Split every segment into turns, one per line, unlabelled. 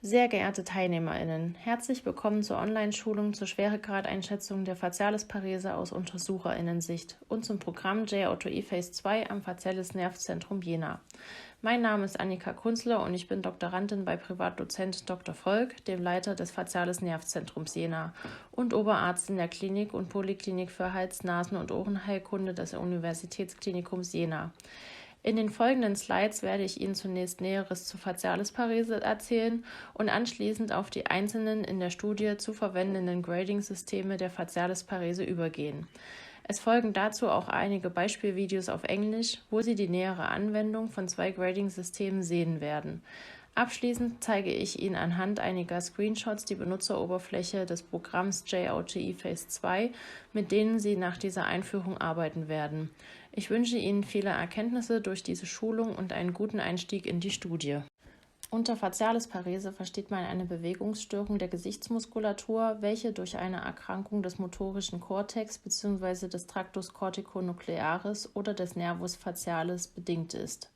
Sehr geehrte TeilnehmerInnen, herzlich willkommen zur Online-Schulung zur Schweregradeinschätzung der Fazialis-Parese aus UntersucherInnen-Sicht und zum Programm J-Auto-eFACE 2 am Fazialis-Nerv-Zentrum Jena. Mein Name ist Annika Kunzler und ich bin Doktorandin bei Privatdozent Dr. Volk, dem Leiter des Fazialis-Nerv-Zentrums Jena und Oberarzt in der Klinik und Poliklinik für Hals-, Nasen- und Ohrenheilkunde des Universitätsklinikums Jena. In den folgenden Slides werde ich Ihnen zunächst Näheres zur Fazialis-Parese erzählen und anschließend auf die einzelnen in der Studie zu verwendenden Grading-Systeme der Fazialis-Parese übergehen. Es folgen dazu auch einige Beispielvideos auf Englisch, wo Sie die nähere Anwendung von 2 Grading-Systemen sehen werden. Abschließend zeige ich Ihnen anhand einiger Screenshots die Benutzeroberfläche des Programms J-Auto-eFACE 2, mit denen Sie nach dieser Einführung arbeiten werden. Ich wünsche Ihnen viele Erkenntnisse durch diese Schulung und einen guten Einstieg in die Studie. Unter Fazialis-Parese versteht man eine Bewegungsstörung der Gesichtsmuskulatur, welche durch eine Erkrankung des motorischen Kortex bzw. des Tractus corticonuclearis oder des Nervus facialis bedingt ist.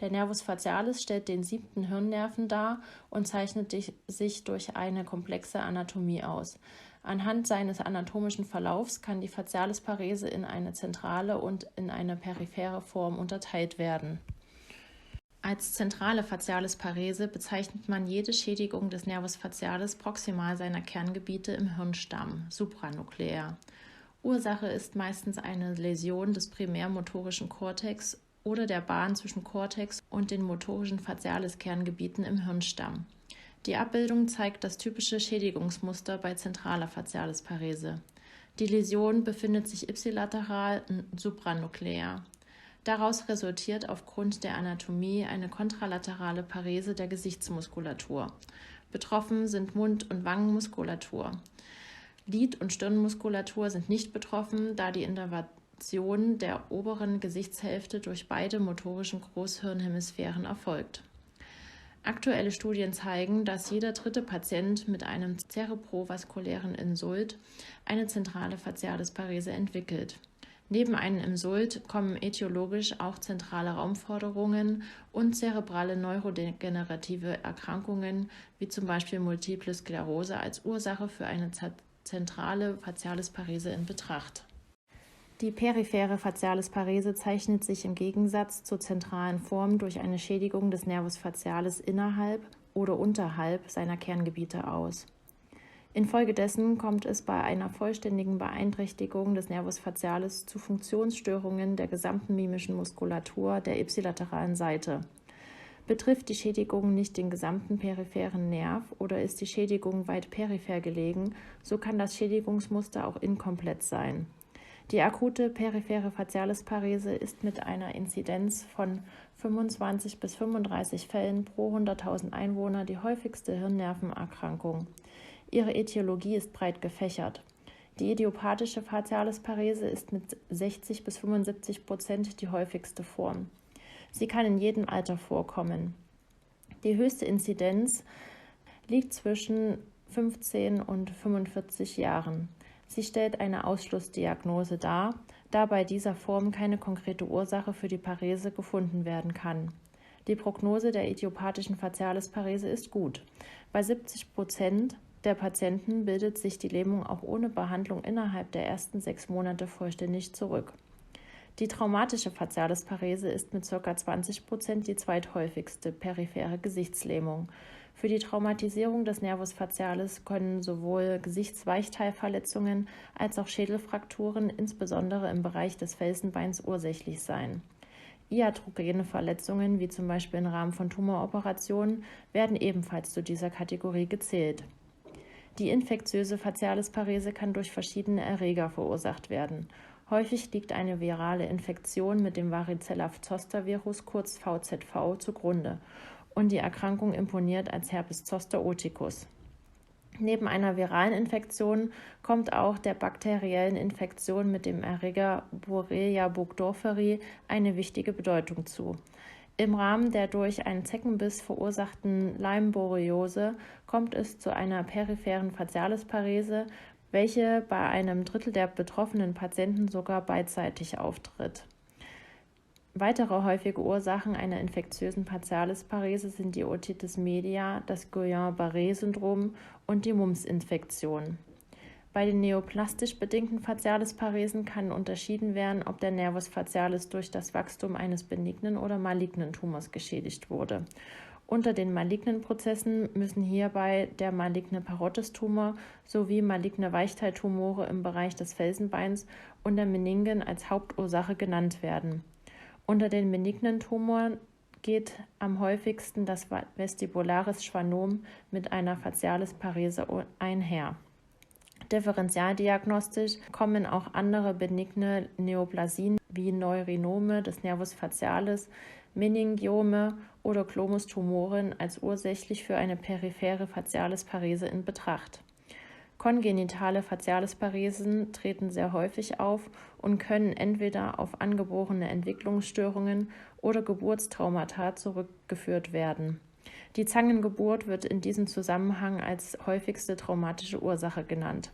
Der Nervus facialis stellt den 7. Hirnnerven dar und zeichnet sich durch eine komplexe Anatomie aus. Anhand seines anatomischen Verlaufs kann die Fazialis-Parese in eine zentrale und in eine periphere Form unterteilt werden. Als zentrale Fazialis-Parese bezeichnet man jede Schädigung des Nervus facialis proximal seiner Kerngebiete im Hirnstamm, supranuklear. Ursache ist meistens eine Läsion des primärmotorischen Kortex oder der Bahn zwischen Kortex und den motorischen Facialis-Kerngebieten im Hirnstamm. Die Abbildung zeigt das typische Schädigungsmuster bei zentraler Fazialis-Parese. Die Läsion befindet sich ipsilateral supranuklear. Daraus resultiert aufgrund der Anatomie eine kontralaterale Parese der Gesichtsmuskulatur. Betroffen sind Mund- und Wangenmuskulatur. Lid- und Stirnmuskulatur sind nicht betroffen, da die Innervation der oberen Gesichtshälfte durch beide motorischen Großhirnhemisphären erfolgt. Aktuelle Studien zeigen, dass jeder 3. Patient mit einem zerebrovaskulären Insult eine zentrale Fazialis-Parese entwickelt. Neben einem Insult kommen etiologisch auch zentrale Raumforderungen und zerebrale neurodegenerative Erkrankungen wie zum Beispiel Multiple Sklerose als Ursache für eine zentrale Fazialis-Parese in Betracht. Die periphere Fazialis-Parese zeichnet sich im Gegensatz zur zentralen Form durch eine Schädigung des Nervus facialis innerhalb oder unterhalb seiner Kerngebiete aus. Infolgedessen kommt es bei einer vollständigen Beeinträchtigung des Nervus facialis zu Funktionsstörungen der gesamten mimischen Muskulatur der ipsilateralen Seite. Betrifft die Schädigung nicht den gesamten peripheren Nerv oder ist die Schädigung weit peripher gelegen, so kann das Schädigungsmuster auch inkomplett sein. Die akute periphere Fazialis-Parese ist mit einer Inzidenz von 25 bis 35 Fällen pro 100.000 Einwohner die häufigste Hirnnervenerkrankung. Ihre Ätiologie ist breit gefächert. Die idiopathische Fazialis-Parese ist mit 60 bis 75% die häufigste Form. Sie kann in jedem Alter vorkommen. Die höchste Inzidenz liegt zwischen 15 und 45 Jahren. Sie stellt eine Ausschlussdiagnose dar, da bei dieser Form keine konkrete Ursache für die Parese gefunden werden kann. Die Prognose der idiopathischen Fazialis-Parese ist gut. Bei 70% der Patienten bildet sich die Lähmung auch ohne Behandlung innerhalb der ersten 6 Monate vollständig zurück. Die traumatische Fazialis-Parese ist mit ca. 20% die zweithäufigste periphere Gesichtslähmung. Für die Traumatisierung des Nervus facialis können sowohl Gesichtsweichteilverletzungen als auch Schädelfrakturen, insbesondere im Bereich des Felsenbeins, ursächlich sein. Iatrogene Verletzungen, wie zum Beispiel im Rahmen von Tumoroperationen, werden ebenfalls zu dieser Kategorie gezählt. Die infektiöse Fazialis-Parese kann durch verschiedene Erreger verursacht werden. Häufig liegt eine virale Infektion mit dem Varicella-Zoster-Virus, kurz VZV, zugrunde und die Erkrankung imponiert als Herpes zoster oticus. Neben einer viralen Infektion kommt auch der bakteriellen Infektion mit dem Erreger Borrelia burgdorferi eine wichtige Bedeutung zu. Im Rahmen der durch einen Zeckenbiss verursachten Lyme-Borreliose kommt es zu einer peripheren Fazialis-Parese, welche bei einem Drittel der betroffenen Patienten sogar beidseitig auftritt. Weitere häufige Ursachen einer infektiösen Fazialis-Parese sind die Otitis media, das Guillain-Barré-Syndrom und die Mumps-Infektion. Bei den neoplastisch bedingten Fazialis-Paresen kann unterschieden werden, ob der Nervus facialis durch das Wachstum eines benignen oder malignen Tumors geschädigt wurde. Unter den malignen Prozessen müssen hierbei der maligne Parottis-Tumor sowie maligne Weichteiltumore im Bereich des Felsenbeins und der Meningen als Hauptursache genannt werden. Unter den benignen Tumoren geht am häufigsten das vestibularis Schwannom mit einer Fazialis-Parese einher. Differentialdiagnostisch kommen auch andere benigne Neoplasien wie Neurinome des Nervus facialis, Meningiome oder Glomustumoren als ursächlich für eine periphere Fazialis-Parese in Betracht. Kongenitale Fazialis-Paresen treten sehr häufig auf und können entweder auf angeborene Entwicklungsstörungen oder Geburtstraumata zurückgeführt werden. Die Zangengeburt wird in diesem Zusammenhang als häufigste traumatische Ursache genannt.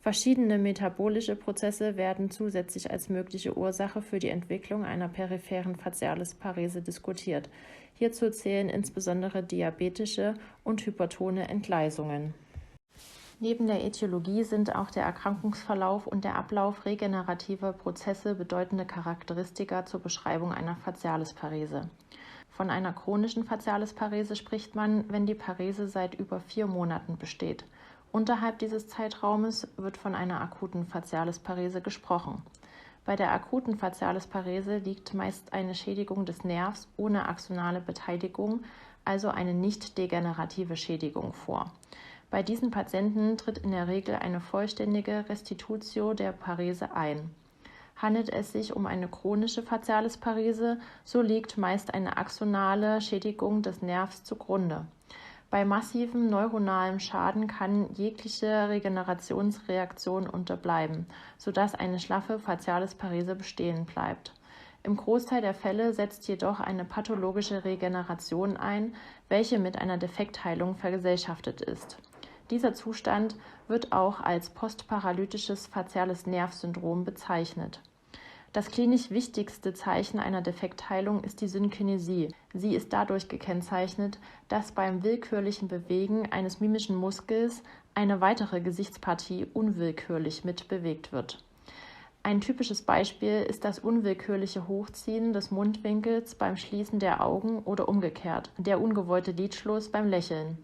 Verschiedene metabolische Prozesse werden zusätzlich als mögliche Ursache für die Entwicklung einer peripheren Fazialis-Parese diskutiert. Hierzu zählen insbesondere diabetische und hypertone Entgleisungen. Neben der Ätiologie sind auch der Erkrankungsverlauf und der Ablauf regenerativer Prozesse bedeutende Charakteristika zur Beschreibung einer Fazialis-Parese. Von einer chronischen Fazialis-Parese spricht man, wenn die Parese seit über 4 Monaten besteht. Unterhalb dieses Zeitraumes wird von einer akuten Fazialis-Parese gesprochen. Bei der akuten Fazialis-Parese liegt meist eine Schädigung des Nervs ohne axonale Beteiligung, also eine nicht degenerative Schädigung vor. Bei diesen Patienten tritt in der Regel eine vollständige Restitutio der Parese ein. Handelt es sich um eine chronische Fazialis-Parese, so liegt meist eine axonale Schädigung des Nervs zugrunde. Bei massivem neuronalem Schaden kann jegliche Regenerationsreaktion unterbleiben, sodass eine schlaffe Fazialis-Parese bestehen bleibt. Im Großteil der Fälle setzt jedoch eine pathologische Regeneration ein, welche mit einer Defektheilung vergesellschaftet ist. Dieser Zustand wird auch als postparalytisches Fazialis-Nerv-Zentrum bezeichnet. Das klinisch wichtigste Zeichen einer Defektheilung ist die Synkinesie. Sie ist dadurch gekennzeichnet, dass beim willkürlichen Bewegen eines mimischen Muskels eine weitere Gesichtspartie unwillkürlich mitbewegt wird. Ein typisches Beispiel ist das unwillkürliche Hochziehen des Mundwinkels beim Schließen der Augen oder umgekehrt, der ungewollte Lidschluss beim Lächeln.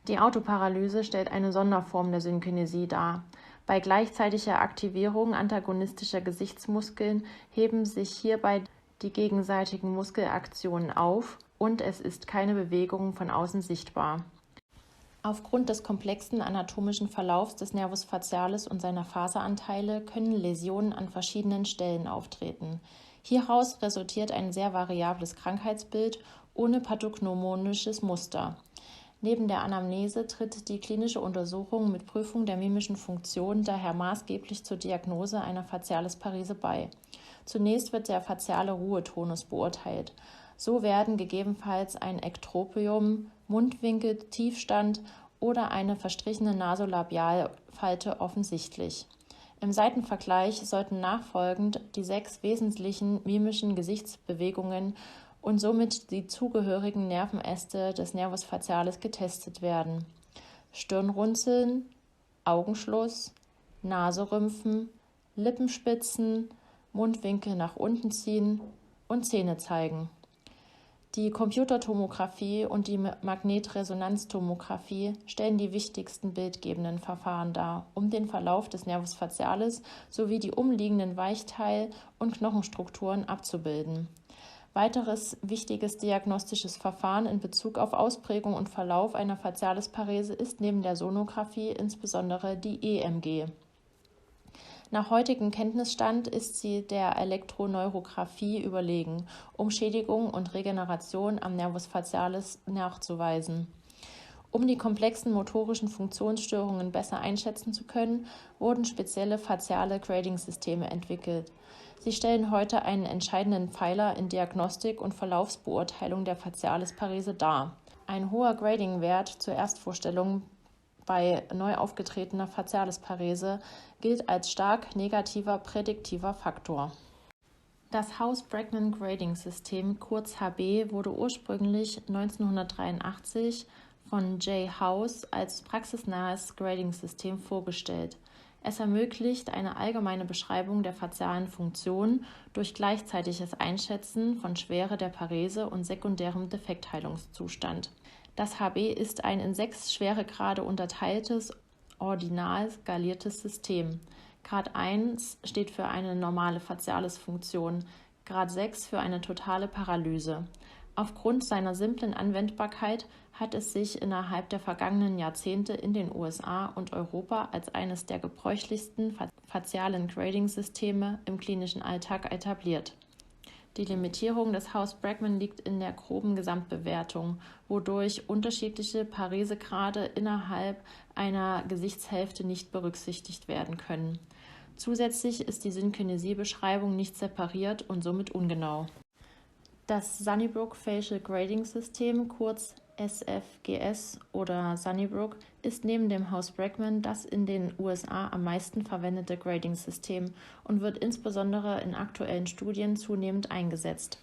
Die Autoparalyse stellt eine Sonderform der Synkinesie dar. Bei gleichzeitiger Aktivierung antagonistischer Gesichtsmuskeln heben sich hierbei die gegenseitigen Muskelaktionen auf und es ist keine Bewegung von außen sichtbar. Aufgrund des komplexen anatomischen Verlaufs des Nervus facialis und seiner Faseranteile können Läsionen an verschiedenen Stellen auftreten. Hieraus resultiert ein sehr variables Krankheitsbild ohne pathognomonisches Muster. Neben der Anamnese tritt die klinische Untersuchung mit Prüfung der mimischen Funktion daher maßgeblich zur Diagnose einer Fazialis-Parese bei. Zunächst wird der faziale Ruhetonus beurteilt. So werden gegebenenfalls ein Ektropium, Mundwinkeltiefstand oder eine verstrichene Nasolabialfalte offensichtlich. Im Seitenvergleich sollten nachfolgend die 6 wesentlichen mimischen Gesichtsbewegungen und somit die zugehörigen Nervenäste des Nervus facialis getestet werden. Stirnrunzeln, Augenschluss, Naserümpfen, Lippenspitzen, Mundwinkel nach unten ziehen und Zähne zeigen. Die Computertomographie und die Magnetresonanztomographie stellen die wichtigsten bildgebenden Verfahren dar, um den Verlauf des Nervus facialis sowie die umliegenden Weichteil- und Knochenstrukturen abzubilden. Weiteres wichtiges diagnostisches Verfahren in Bezug auf Ausprägung und Verlauf einer Fazialis-Parese ist neben der Sonographie insbesondere die EMG. Nach heutigem Kenntnisstand ist sie der Elektroneurographie überlegen, um Schädigung und Regeneration am Nervus facialis nachzuweisen. Um die komplexen motorischen Funktionsstörungen besser einschätzen zu können, wurden spezielle faciale Grading-Systeme entwickelt. Sie stellen heute einen entscheidenden Pfeiler in Diagnostik und Verlaufsbeurteilung der Fazialis-Parese dar. Ein hoher Grading-Wert zur Erstvorstellung bei neu aufgetretener Fazialis-Parese gilt als stark negativer prädiktiver Faktor. Das House-Bregman Grading System, kurz HB, wurde ursprünglich 1983 von J. House als praxisnahes Grading-System vorgestellt. Es ermöglicht eine allgemeine Beschreibung der fazialen Funktion durch gleichzeitiges Einschätzen von Schwere der Parese und sekundärem Defektheilungszustand. Das HB ist ein in 6 Schweregrade unterteiltes, ordinal skaliertes System. Grad 1 steht für eine normale Fazialis-Funktion, Grad 6 für eine totale Paralyse. Aufgrund seiner simplen Anwendbarkeit hat es sich innerhalb der vergangenen Jahrzehnte in den USA und Europa als eines der gebräuchlichsten fazialen Grading-Systeme im klinischen Alltag etabliert. Die Limitierung des House-Bregman liegt in der groben Gesamtbewertung, wodurch unterschiedliche Paresegrade innerhalb einer Gesichtshälfte nicht berücksichtigt werden können. Zusätzlich ist die Synkinesie-Beschreibung nicht separiert und somit ungenau. Das Sunnybrook Facial Grading System, kurz SFGS oder Sunnybrook, ist neben dem House-Bregman das in den USA am meisten verwendete Grading-System und wird insbesondere in aktuellen Studien zunehmend eingesetzt.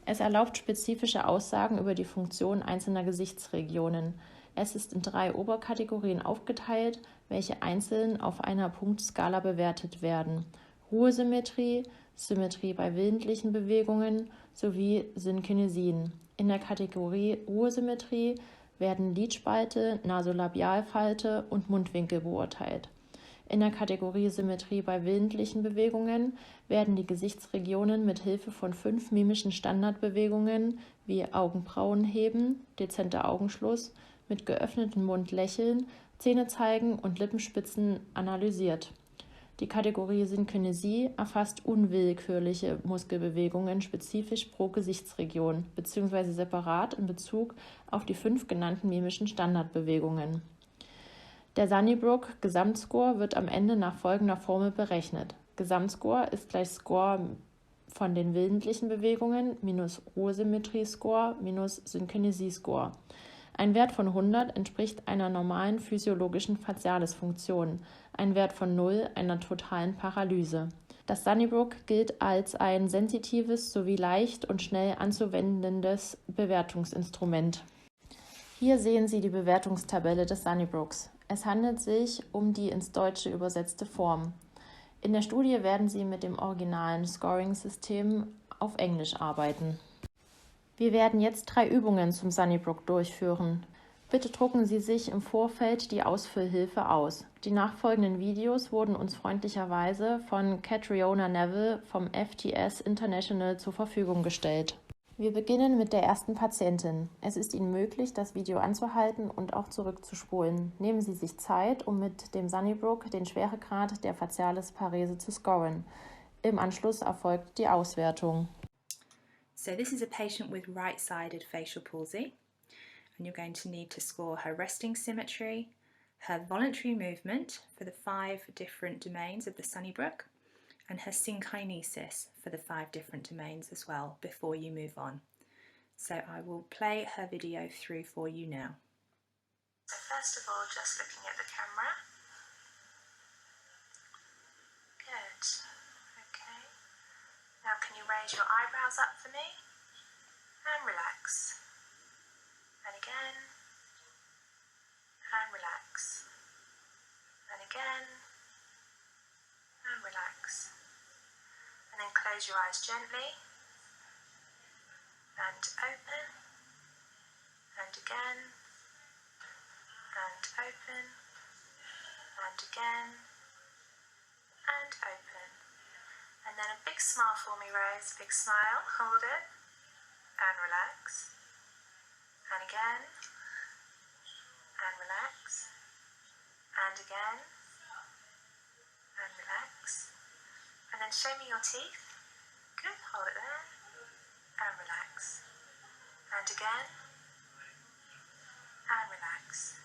Es erlaubt spezifische Aussagen über die Funktion einzelner Gesichtsregionen. Es ist in 3 Oberkategorien aufgeteilt, welche einzeln auf einer Punktskala bewertet werden: Ruhesymmetrie, Symmetrie bei willentlichen Bewegungen sowie Synkinesien. In der Kategorie Ruhesymmetrie werden Lidspalte, Nasolabialfalte und Mundwinkel beurteilt. In der Kategorie Symmetrie bei willentlichen Bewegungen werden die Gesichtsregionen mit Hilfe von 5 mimischen Standardbewegungen wie Augenbrauen heben, dezenter Augenschluss, mit geöffnetem Mund lächeln, Zähne zeigen und Lippenspitzen analysiert. Die Kategorie Synkinesie erfasst unwillkürliche Muskelbewegungen spezifisch pro Gesichtsregion bzw. separat in Bezug auf die 5 genannten mimischen Standardbewegungen. Der Sunnybrook Gesamtscore wird am Ende nach folgender Formel berechnet. Gesamtscore ist gleich Score von den willentlichen Bewegungen minus Ruhesymmetrie-Score minus Synkinesie-Score. Ein Wert von 100 entspricht einer normalen physiologischen Fazialis-Funktion, ein Wert von 0 einer totalen Paralyse. Das Sunnybrook gilt als ein sensitives sowie leicht und schnell anzuwendendes Bewertungsinstrument. Hier sehen Sie die Bewertungstabelle des Sunnybrooks. Es handelt sich um die ins Deutsche übersetzte Form. In der Studie werden Sie mit dem originalen Scoring-System auf Englisch arbeiten. Wir werden jetzt 3 Übungen zum Sunnybrook durchführen. Bitte drucken Sie sich im Vorfeld die Ausfüllhilfe aus. Die nachfolgenden Videos wurden uns freundlicherweise von Catriona Neville vom FTS International zur Verfügung gestellt. Wir beginnen mit der ersten Patientin. Es ist Ihnen möglich, das Video anzuhalten und auch zurückzuspulen. Nehmen Sie sich Zeit, um mit dem Sunnybrook den Schweregrad der Fazialis-Parese zu scoren. Im Anschluss erfolgt die Auswertung.
So this is a patient with right-sided facial palsy, and you're going to need to score her resting symmetry, her voluntary movement for the 5 different domains of the Sunnybrook, and her synkinesis for the 5 different domains as well before you move on. So I will play her video through for you now.
So first of all, just looking at the camera. Good. Okay. Now can you raise your eyebrows up for me? And relax. And again. And relax. And again. And relax. And then close your eyes gently. And open. And again. And open. And again. And open. And then a big smile for me, Rose. Big smile. Hold it. And relax. And again. And relax. And again. And relax. And then show me your teeth. Good. Hold it there. And relax. And again. And relax.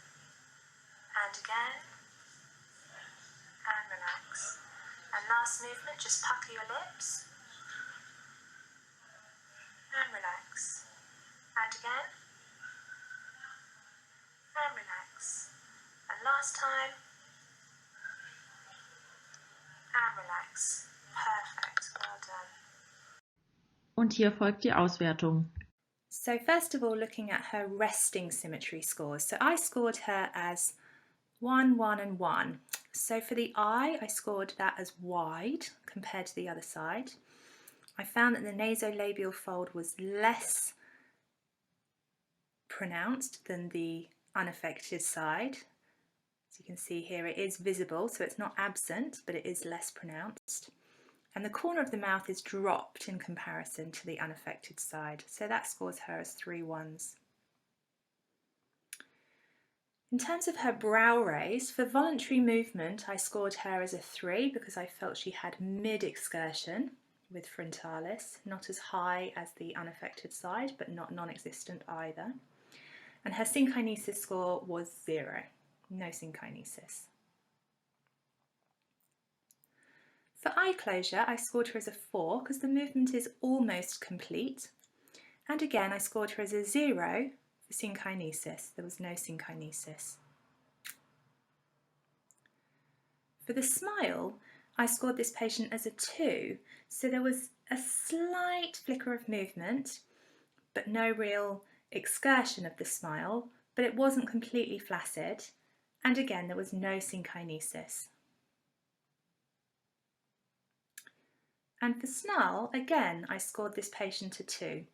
And again. And relax. And last movement, just pucker your lips. And relax. And again. And relax. And last time. And relax. Perfect. Well done.
Und hier folgt die Auswertung.
So first of all, looking at her resting symmetry scores. So I scored her as 1, 1 and 1. So for the eye, I scored that as wide compared to the other side. I found that the nasolabial fold was less pronounced than the unaffected side. As you can see here, it is visible, so it's not absent, but it is less pronounced. And the corner of the mouth is dropped in comparison to the unaffected side, so that scores her as 3 1s. In terms of her brow raise, for voluntary movement, I scored her as a 3 because I felt she had mid-excursion with frontalis, not as high as the unaffected side, but not non-existent either. And her synkinesis score was 0, no synkinesis. For eye closure, I scored her as a 4 because the movement is almost complete. And again, I scored her as a 0 for synkinesis. There was no synkinesis. For the smile, I scored this patient as a 2. So there was a slight flicker of movement, but no real excursion of the smile, but it wasn't completely flaccid. And again, there was no synkinesis. And for snarl, again, I scored this patient a 2.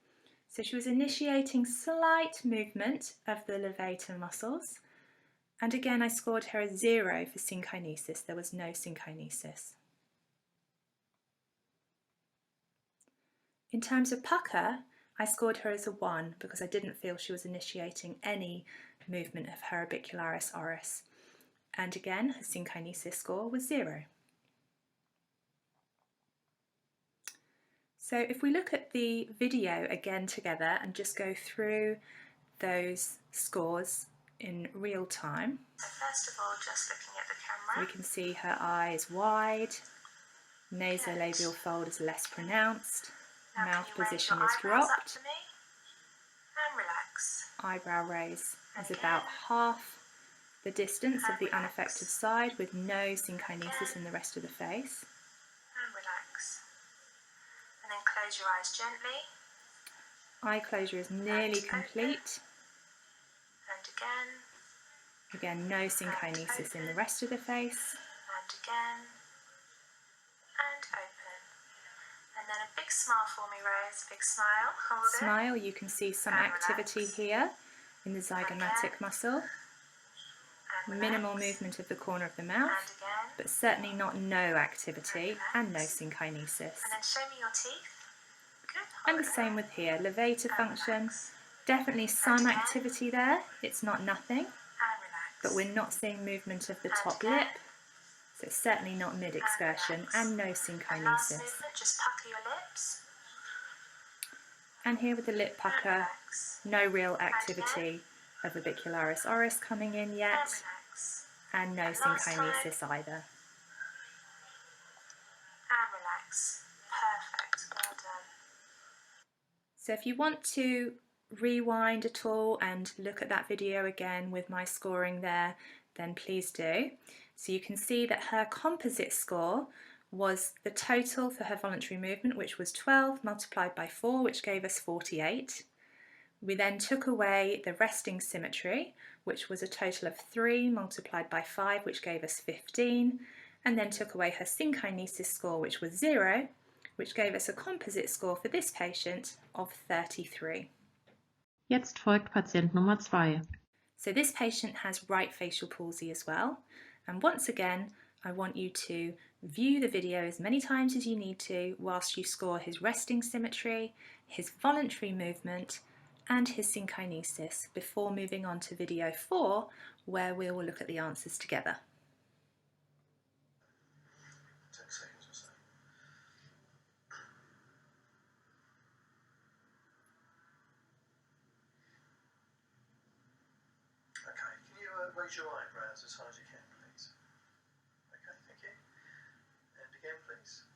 So she was initiating slight movement of the levator muscles. And again, I scored her a 0 for synkinesis. There was no synkinesis. In terms of pucker, I scored her as a 1 because I didn't feel she was initiating any movement of her orbicularis oris. And again, her synkinesis score was 0. So if we look at the video again together and just go through those scores in real time.
So first of all, just looking at the camera.
We can see her eye is wide, nasolabial fold is less pronounced,
Now
mouth
can you raise
position
your
is
eyebrows up
dropped,
to me and relax.
eyebrow raise is
Again.
about half the distance of
And
the unaffected
relax.
side with no synkinesis
Again.
in the rest of the face.
And relax. And then close your eyes gently.
Eye closure is nearly
And
complete.
And again.
Again, no synkinesis in the rest of the face.
And again. And open. And then a big smile for me, Rose. Big smile. Hold it.
Smile, you can see some
And
activity
relax.
here in the zygomatic muscle.
And
Minimal
relax.
movement of the corner of the
And
mouth,
again.
but certainly not no activity and no synkinesis.
And then show me your teeth. Good.
And
Hold
the
it.
same with here, levator
And
function,
relax.
definitely some
again.
activity there, it's not nothing,
And relax.
but we're not seeing movement of the
And
top
again.
lip, so it's certainly not mid-excursion
relax.
and no
And last
synkinesis.
movement, just pucker your lips.
And here with the lip
And
pucker,
relax.
no real activity of orbicularis oris coming in
And
yet,
relax.
and no
And last
synkinesis either.
And relax. Perfect. Well done.
So if you want to rewind at all and look at that video again with my scoring there, then please do. So you can see that her composite score was the total for her voluntary movement, which was 12 multiplied by 4, which gave us 48. We then took away the resting symmetry, which was a total of 3 multiplied by 5, which gave us 15, and then took away her synkinesis score, which was 0, which gave us a composite score for this patient of 33.
Jetzt folgt Patient Nummer 2.
So this patient has right facial palsy as well. And once again, I want you to view the video as many times as you need to whilst you score his resting symmetry, his voluntary movement, and his synkinesis before moving on to video 4, where we will look at the answers together.
10 seconds or so. Okay, can you raise your eyebrows as high as you can, please? Okay, thank you. And again, please.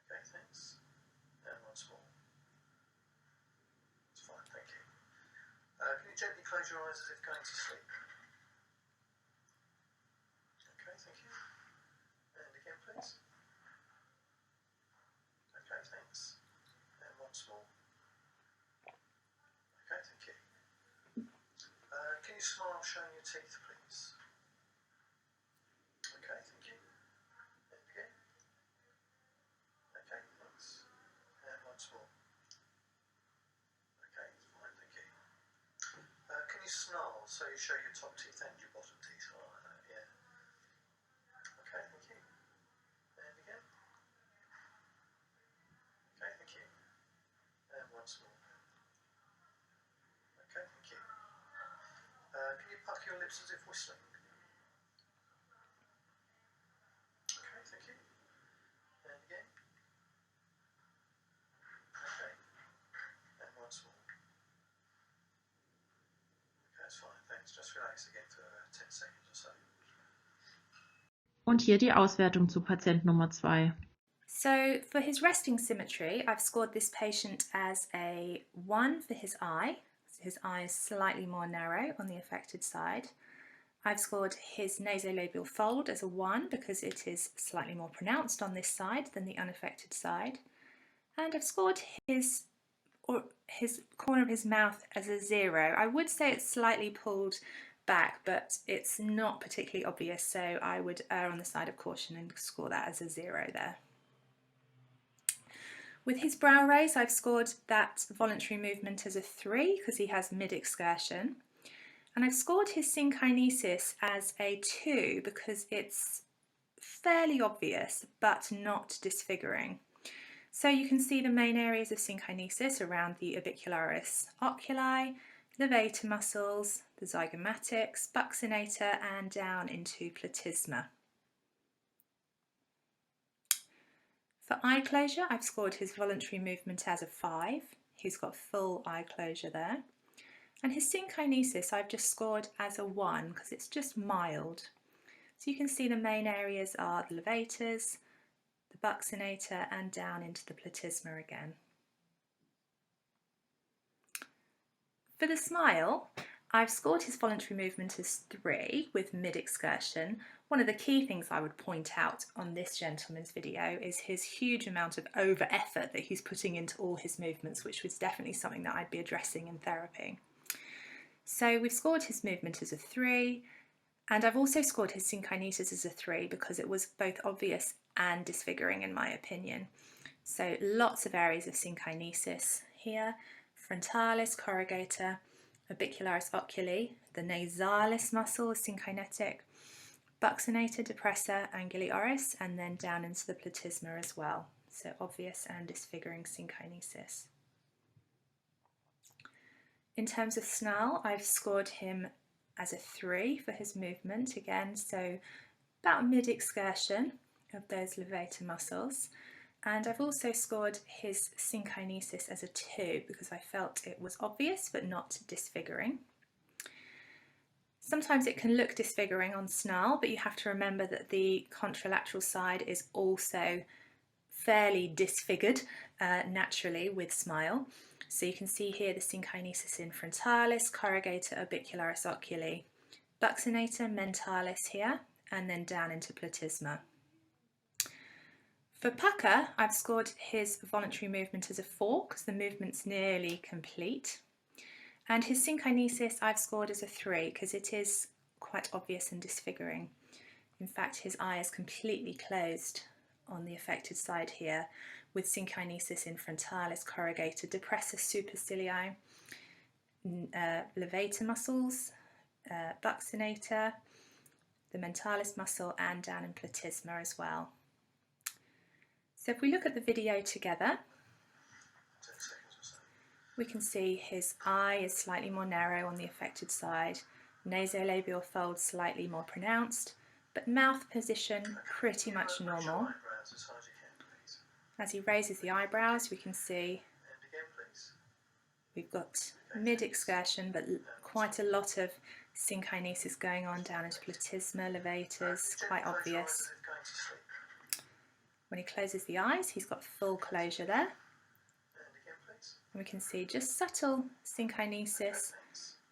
Okay, thanks. And once more. It's fine, thank you. Can you gently close your eyes as if going to sleep? Okay, thank you. And again, please. Okay, thanks. once more. Okay, thank you. Can you smile showing your teeth, please? Okay, thank you. And again. Okay, thanks. And once more. Okay, fine, thank you. Can you snarl so you show your top teeth and your bottom teeth? Oh, like that, yeah. Okay, thank you. And again. Okay, thank you. And once more. Okay, thank you. Can you pucker your lips as if whistling? Okay, thank you. And again. Okay. And once more. Okay, that's fine, thanks. Just relax again for 10 seconds or so.
Und hier die Auswertung zu Patient Nummer 2.
So for his resting symmetry, I've scored this patient as a 1 for his eye. So his eye is slightly more narrow on the affected side. I've scored his nasolabial fold as a 1 because it is slightly more pronounced on this side than the unaffected side. And I've scored his corner of his mouth as a 0. I would say it's slightly pulled back, but it's not particularly obvious, so I would err on the side of caution and score that as a 0 there. With his brow raise, I've scored that voluntary movement as a 3 because he has mid-excursion. And I've scored his synkinesis as a 2 because it's fairly obvious but not disfiguring. So you can see the main areas of synkinesis around the orbicularis oculi, levator muscles, the zygomatics, buccinator, and down into platysma. For eye closure, I've scored his voluntary movement as a 5. He's got full eye closure there. And his synkinesis I've just scored as a 1 because it's just mild. So you can see the main areas are the levators, the buccinator, and down into the platysma again. For the smile, I've scored his voluntary movement as 3 with mid-excursion. One of the key things I would point out on this gentleman's video is his huge amount of over-effort that he's putting into all his movements, which was definitely something that I'd be addressing in therapy. So we've scored his movement as a 3, and I've also scored his synkinesis as a 3 because it was both obvious and disfiguring in my opinion. So lots of areas of synkinesis here: frontalis, corrugator, orbicularis oculi, the nasalis muscle is synkinetic, buccinator, depressor, anguli oris, and then down into the platysma as well. So obvious and disfiguring synkinesis. In terms of snarl, I've scored him as a 3 for his movement again, so about mid-excursion of those levator muscles. And I've also scored his synkinesis as a 2 because I felt it was obvious but not disfiguring. Sometimes it can look disfiguring on snarl, but you have to remember that the contralateral side is also fairly disfigured naturally with smile. So you can see here the synkinesis in frontalis, corrugator, orbicularis oculi, buccinator, mentalis here, and then down into platysma. For pucker, I've scored his voluntary movement as a 4 because the movement's nearly complete. And his synkinesis I've scored as a 3 because it is quite obvious and disfiguring. In fact, his eye is completely closed on the affected side here, with synkinesis in frontalis, corrugator, depressor supercilii, levator muscles, buccinator, the mentalis muscle, and down in platysma as well. So if we look at the video together, we can see his eye is slightly more narrow on the affected side, nasolabial fold slightly more pronounced, but mouth position pretty much normal. As he raises the eyebrows, we can see we've got mid-excursion, but quite a lot of synkinesis going on down into platysma, levators, quite obvious. When he closes the eyes, he's got full closure there. And we can see just subtle synkinesis.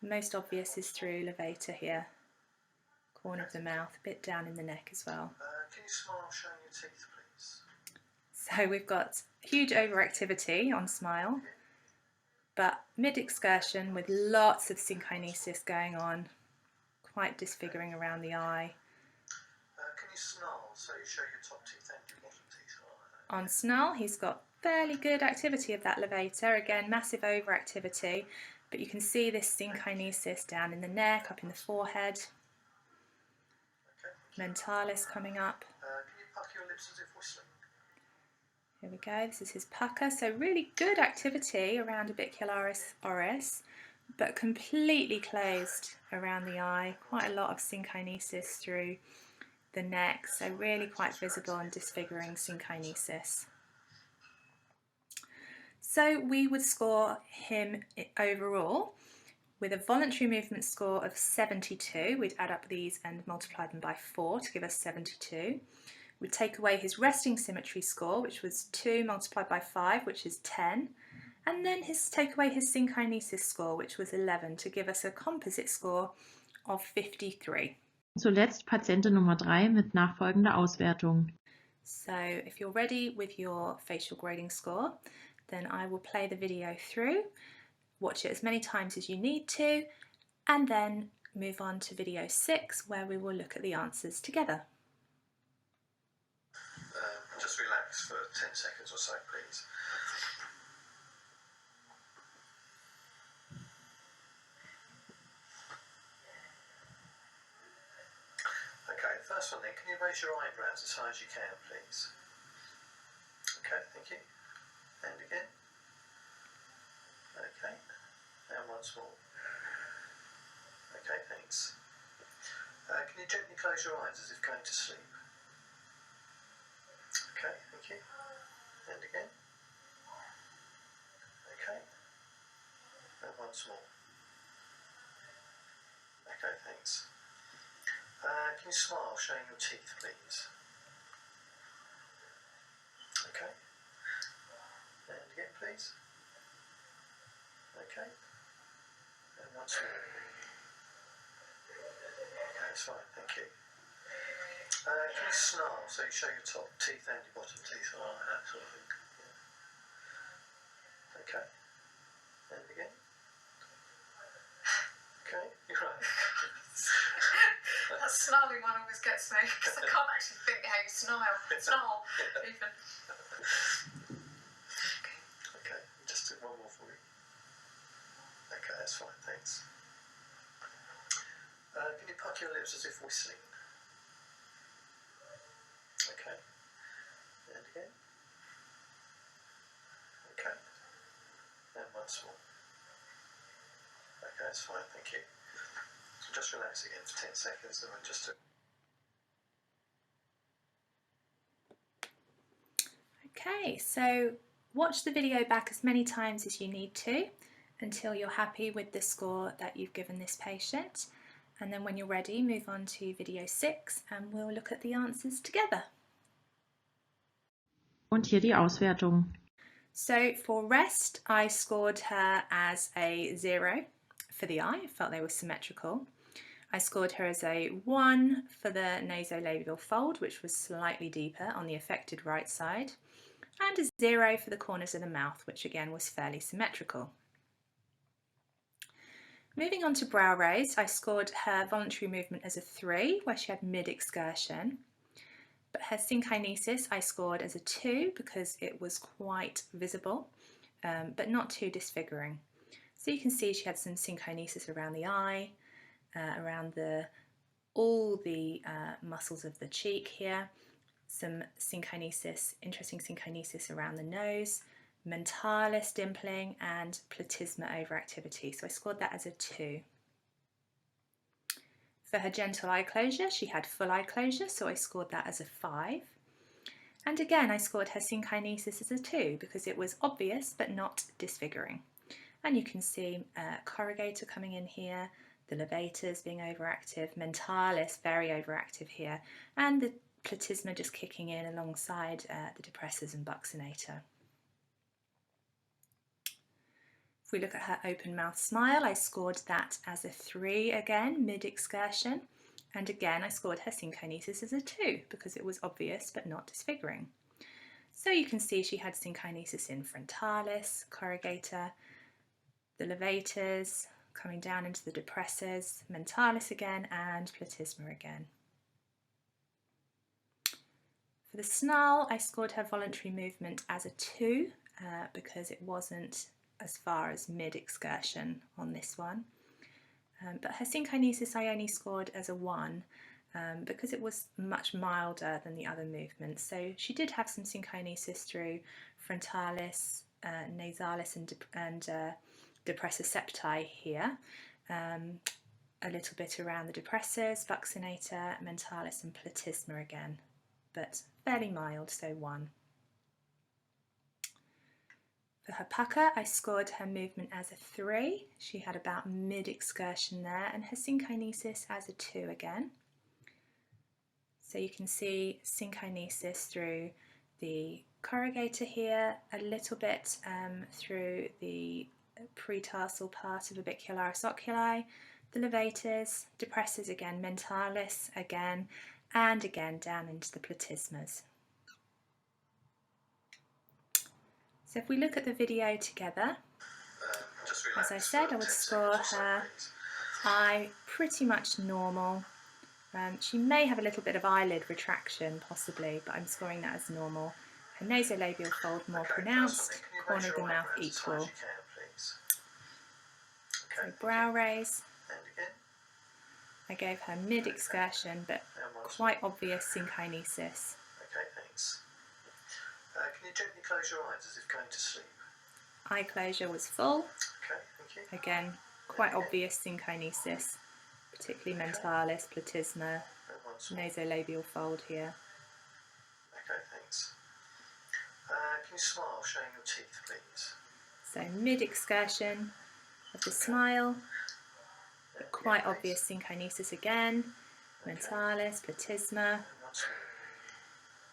Most obvious is through levator here, corner of the mouth, a bit down in the neck as well.
Can you smile showing your teeth, please?
So we've got huge overactivity on smile, but mid-excursion with lots of synkinesis going on, quite disfiguring around the eye.
Can you snarl so you show your top teeth and your bottom teeth?
On snarl, he's got fairly good activity of that levator. Again, massive overactivity, but you can see this synkinesis down in the neck, up in the forehead. Mentalis coming up.
Can you pucker your lips as if whistling?
Here we go, this is his pucker. So really good activity around orbicularis oris, but completely closed around the eye. Quite a lot of synkinesis through the neck, so really quite visible and disfiguring synkinesis. So we would score him overall with a voluntary movement score of 72. We'd add up these and multiply them by 4 to give us 72. We'd take away his resting symmetry score, which was 2 multiplied by 5, which is 10. And then take away his synkinesis score, which was 11, to give us a composite score of 53.
Zuletzt Patientin Nummer 3 mit nachfolgender Auswertung.
So if you're ready with your facial grading score, then I will play the video through, watch it as many times as you need to, and then move on to video 6 where we will look at the answers together.
Just relax for 10 seconds or so, please. Okay, first one then, can you raise your eyebrows as high as you can, please? Okay, thank you. And again. Okay, and once more. Okay, thanks. Can you gently close your eyes as if going to sleep? Okay, thank you. And again. Okay. And once more. Okay, thanks. Can you smile, showing your teeth, please? Okay. And again, please. Okay. And once more. Okay, that's fine, thank you. Can you snarl so you show your top teeth and your bottom teeth, like that sort of thing? Yeah. Okay. And again. Okay, you're right.
That snarling one always gets me because I can't actually think how you snarl even.
Okay, just do one more for you. Okay, that's fine, thanks. Can you pucker your lips as if whistling? Okay, and again. Okay, and once more. Okay, that's fine, thank you. So just relax again for 10 seconds and then just to...
Okay, so watch the video back as many times as you need to until you're happy with the score that you've given this patient. And then when you're ready, move on to video 6 and we'll look at the answers together.
Und hier die Auswertung.
So for rest, I scored her as a 0 for the eye. I felt they were symmetrical. I scored her as a 1 for the nasolabial fold, which was slightly deeper on the affected right side, and a 0 for the corners of the mouth, which again was fairly symmetrical. Moving on to brow raise, I scored her voluntary movement as a 3, where she had mid-excursion. But her synkinesis I scored as a 2 because it was quite visible, but not too disfiguring. So you can see she had some synkinesis around the eye, around all the muscles of the cheek here, some synkinesis, interesting synkinesis around the nose, mentalis dimpling and platysma overactivity. So I scored that as a 2. For her gentle eye closure, she had full eye closure, so I scored that as a 5. And again, I scored her synkinesis as a 2 because it was obvious but not disfiguring. And you can see corrugator coming in here, the levators being overactive, mentalis very overactive here, and the platysma just kicking in alongside the depressors and buccinator. If we look at her open mouth smile, I scored that as a 3 again, mid-excursion. And again, I scored her synkinesis as a 2 because it was obvious but not disfiguring. So you can see she had synkinesis in frontalis, corrugator, the levators, coming down into the depressors, mentalis again, and platysma again. For the snarl, I scored her voluntary movement as a 2 because it wasn't as far as mid-excursion on this one. But her synkinesis I only scored as a 1 because it was much milder than the other movements. So she did have some synkinesis through frontalis, nasalis and depressor septi here, a little bit around the depressors, buccinator, mentalis and platysma again, but fairly mild, so 1. For her pucker, I scored her movement as a 3. She had about mid-excursion there, and her synkinesis as a 2 again. So you can see synkinesis through the corrugator here, a little bit through the pretarsal part of orbicularis oculi, the levators, depressors again, mentalis again, and again down into the platysmas. So if we look at the video together, as I said, I would score her eye pretty much normal. She may have a little bit of eyelid retraction possibly, but I'm scoring that as normal. Her nasolabial fold more pronounced, corner of the mouth equal. So brow raise. I gave her mid-excursion, but quite obvious synkinesis.
Okay, thanks. Can you gently close your eyes as if going to sleep?
Eye closure was full.
Okay, thank you.
Again, quite obvious synkinesis, particularly mentalis, platysma, nasolabial fold here.
Okay, thanks. Can you smile, showing your teeth, please?
So mid-excursion of the smile, but quite obvious synkinesis again, mentalis, platysma.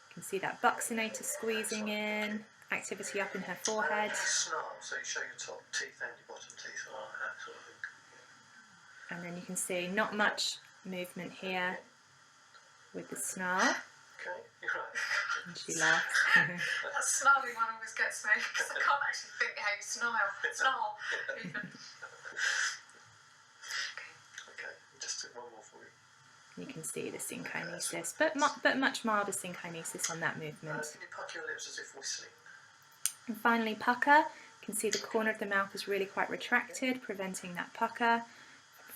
You can see that buccinator squeezing in, activity up in her forehead.
Snarl, so you show your top teeth and your bottom teeth, like that sort of thing.
And then you can see not much movement here with the snarl.
Okay, you're right.
And she laughs.
That snarly one always gets me because I can't actually think how you snarl.
Okay, just do one more for you.
You can see the synkinesis, but much milder synkinesis on that movement.
Can you pucker your lips as if whistling?
And finally, pucker. You can see the corner of the mouth is really quite retracted, preventing that pucker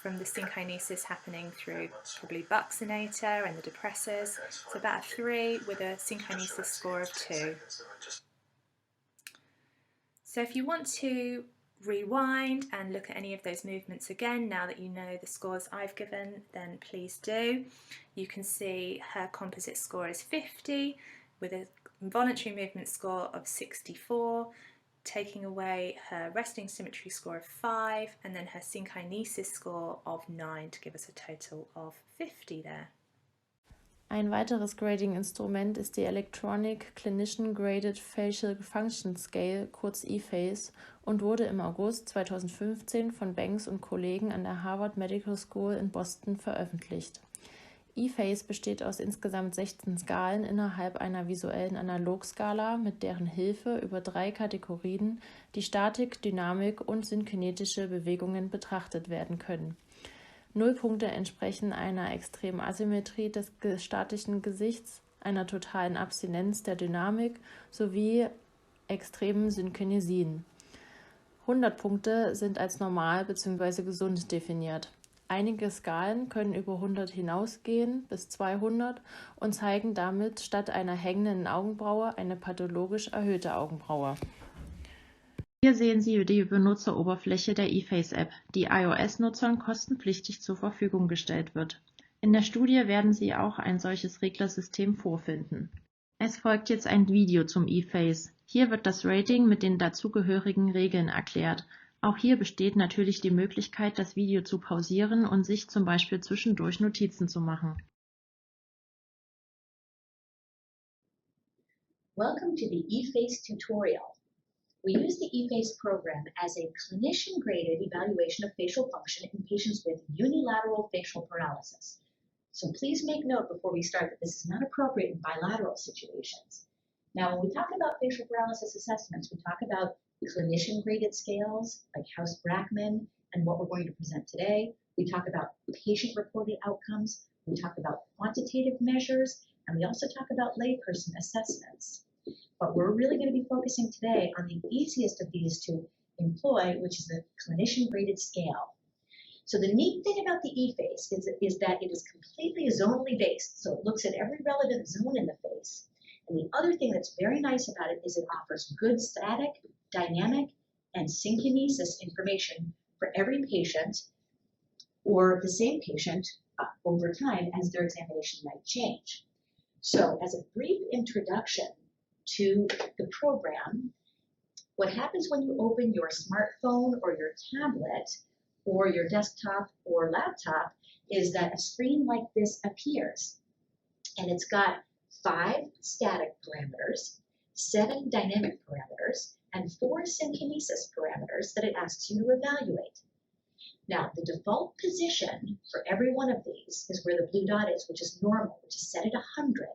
from the synkinesis happening through probably buccinator and the depressors. So about a 3 with a synkinesis score of 2. So if you want to rewind and look at any of those movements again, now that you know the scores I've given, then please do. You can see her composite score is 50 with a voluntary movement score of 64, taking away her resting symmetry score of 5 and then her synkinesis score of 9 to give us a total of 50 there.
Ein weiteres Grading-Instrument ist die Electronic Clinician Graded Facial Function Scale, kurz eFACE, und wurde im August 2015 von Banks und Kollegen an der Harvard Medical School in Boston veröffentlicht. eFACE besteht aus insgesamt 16 Skalen innerhalb einer visuellen Analogskala, mit deren Hilfe über 3 Kategorien die Statik, Dynamik und synkinetische Bewegungen betrachtet werden können. 0 Punkte entsprechen einer extremen Asymmetrie des statischen Gesichts, einer totalen Abstinenz der Dynamik sowie extremen Synkinesien. 100 Punkte sind als normal bzw. gesund definiert. Einige Skalen können über 100 hinausgehen bis 200 und zeigen damit statt einer hängenden Augenbraue eine pathologisch erhöhte Augenbraue. Hier sehen Sie die Benutzeroberfläche der eFACE-App, die iOS-Nutzern kostenpflichtig zur Verfügung gestellt wird. In der Studie werden Sie auch ein solches Reglersystem vorfinden. Es folgt jetzt ein Video zum eFACE. Hier wird das Rating mit den dazugehörigen Regeln erklärt. Auch hier besteht natürlich die Möglichkeit, das Video zu pausieren und sich zum Beispiel zwischendurch Notizen zu machen.
Welcome to the eFACE tutorial. We use the eFACE program as a clinician-graded evaluation of facial function in patients with unilateral facial paralysis. So please make note before we start that this is not appropriate in bilateral situations. Now, when we talk about facial paralysis assessments, we talk about clinician-graded scales like House-Brackman and what we're going to present today. We talk about patient-reported outcomes. We talk about quantitative measures, and we also talk about layperson assessments. But we're really going to be focusing today on the easiest of these to employ, which is the clinician-graded scale. So the neat thing about the eFACE is that it is completely zonally based. So it looks at every relevant zone in the face. And the other thing that's very nice about it is it offers good static, dynamic, and synkinesis information for every patient or the same patient over time as their examination might change. So as a brief introduction to the program, what happens when you open your smartphone or your tablet or your desktop or laptop is that a screen like this appears. And it's got 5 static parameters, 7 dynamic parameters, and 4 synkinesis parameters that it asks you to evaluate. Now, the default position for every one of these is where the blue dot is, which is normal, which is set at 100.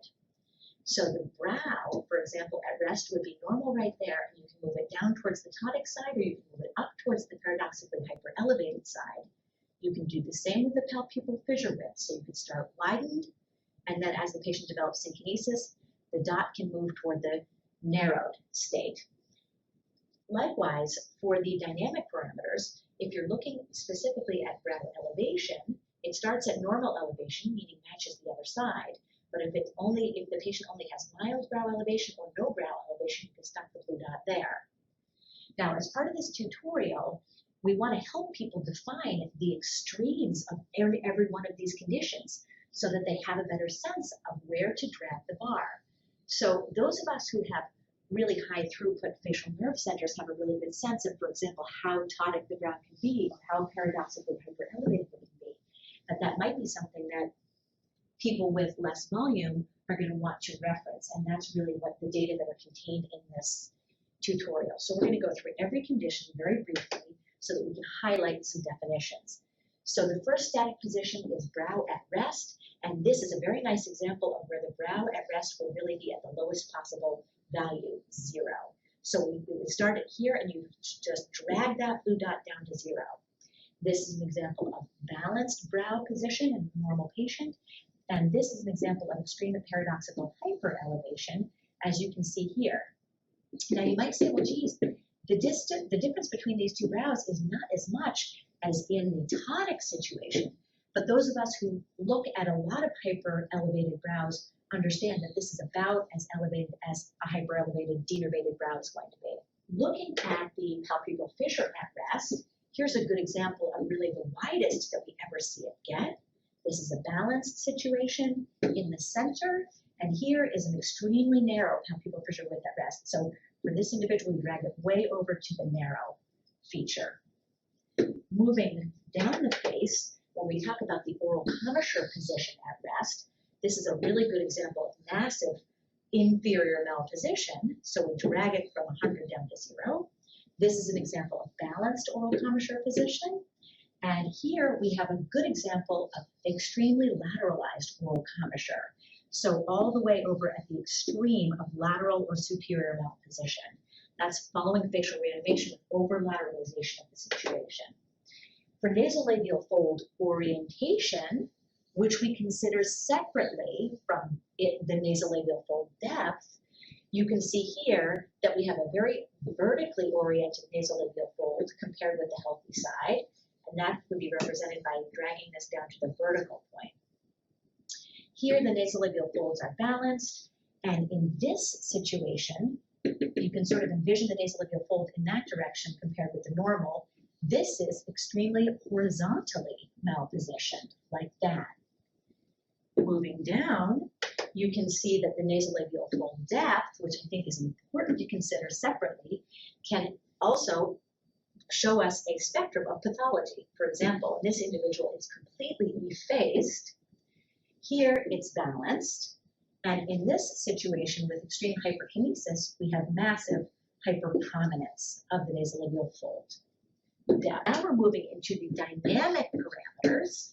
So the brow, for example, at rest would be normal right there, and you can move it down towards the tonic side, or you can move it up towards the paradoxically hyperelevated side. You can do the same with the palpebral fissure width. So you could start widened, and then as the patient develops synkinesis, the dot can move toward the narrowed state. Likewise, for the dynamic parameters, if you're looking specifically at brow elevation, it starts at normal elevation, meaning matches the other side. But if the patient only has mild brow elevation or no brow elevation, you can stop the blue dot there. Now, as part of this tutorial, we want to help people define the extremes of every one of these conditions so that they have a better sense of where to drag the bar. So those of us who have really high throughput facial nerve centers have a really good sense of, for example, how tonic the brow can be or how paradoxically hyperelevated it can be. But that might be something that people with less volume are going to want to reference, and that's really what the data that are contained in this tutorial. So we're going to go through every condition very briefly so that we can highlight some definitions. So the first static position is brow at rest, and this is a very nice example of where the brow at rest will really be at the lowest possible value, 0. So we would start it here, and you just drag that blue dot down to 0. This is an example of balanced brow position in a normal patient, and this is an example of extreme paradoxical hyperelevation, as you can see here. Now you might say, well, geez, the difference between these two brows is not as much as in the tonic situation, but those of us who look at a lot of hyperelevated brows understand that this is about as elevated as a hyperelevated denervated brow is going to be. Looking at the palpebral fissure at rest, here's a good example of really the widest that we ever see it get. This is a balanced situation in the center, and here is an extremely narrow palpebral fissure width at rest. So for this individual, we drag it way over to the narrow feature. Moving down the face, when we talk about the oral commissure position at rest, this is a really good example of massive inferior malposition. So we drag it from 100 down to 0. This is an example of balanced oral commissure position. And here we have a good example of extremely lateralized oral commissure. So all the way over at the extreme of lateral or superior malposition. That's following facial reanimation with over-lateralization of the situation. For nasolabial fold orientation, which we consider separately from the nasolabial fold depth, you can see here that we have a very vertically oriented nasolabial fold compared with the healthy side, and that would be represented by dragging this down to the vertical point. Here, the nasolabial folds are balanced, and in this situation, you can sort of envision the nasolabial fold in that direction compared with the normal. This is extremely horizontally malpositioned, like that. Moving down, you can see that the nasolabial fold depth, which I think is important to consider separately, can also show us a spectrum of pathology. For example, in this individual, it's completely effaced. Here, it's balanced. And in this situation with extreme hyperkinesis, we have massive hyperprominence of the nasolabial fold. Now we're moving into the dynamic parameters.